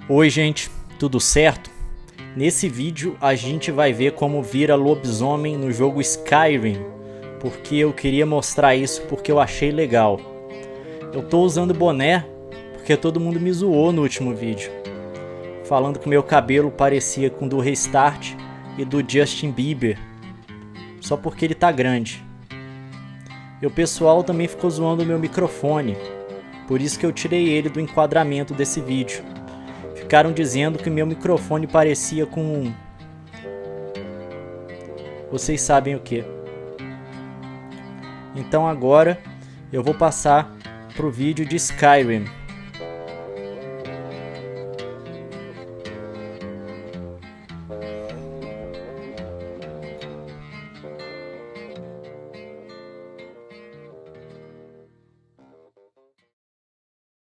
Oi gente, tudo certo? Nesse vídeo a gente vai ver como vira lobisomem no jogo Skyrim, porque eu queria mostrar isso porque eu achei legal. Eu tô usando boné porque todo mundo me zoou no último vídeo, falando que meu cabelo parecia com o do Restart e do Justin Bieber, só porque ele tá grande. E o pessoal também ficou zoando o meu microfone, por isso que eu tirei ele do enquadramento desse vídeo. Ficaram dizendo que meu microfone parecia com... vocês sabem o que. Então agora eu vou passar pro vídeo de Skyrim.